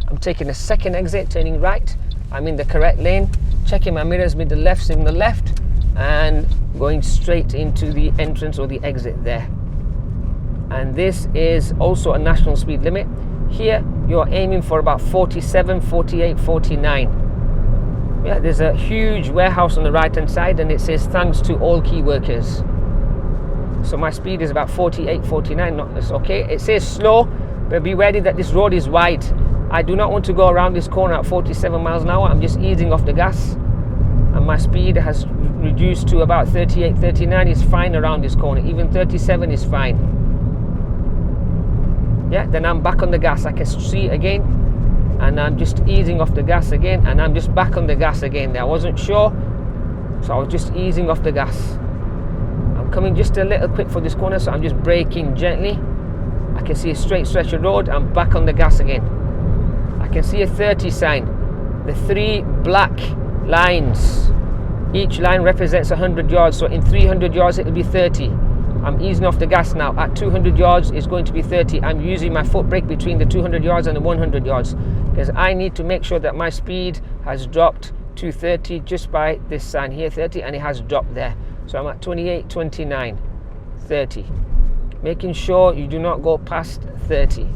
I'm taking a second exit, turning right. I'm in the correct lane, checking my mirrors with the left signal left, and going straight into the entrance or the exit there. And this is also a national speed limit. Here you're aiming for about 47, 48, 49. Yeah, there's a huge warehouse on the right hand side, and it says thanks to all key workers. So my speed is about 48, 49, not that's okay. It says slow, but be wary that this road is wide. I do not want to go around this corner at 47 miles an hour. I'm just easing off the gas, and my speed has reduced to about 38, 39 is fine around this corner. Even 37 is fine. Yeah, then I'm back on the gas. I can see again, and I'm just easing off the gas again, and I'm just back on the gas again there. I wasn't sure, so I was just easing off the gas. I'm coming just a little quick for this corner, so I'm just braking gently. I can see a straight stretch of road. I'm back on the gas again. I can see a 30 sign. The 3 black lines, each line represents 100 yards, so in 300 yards it will be 30. I'm easing off the gas now. At 200 yards it's going to be 30. I'm using my foot brake between the 200 yards and the 100 yards because I need to make sure that my speed has dropped to 30 just by this sign here, 30, and it has dropped there. So I'm at 28, 29, 30. Making sure you do not go past 30.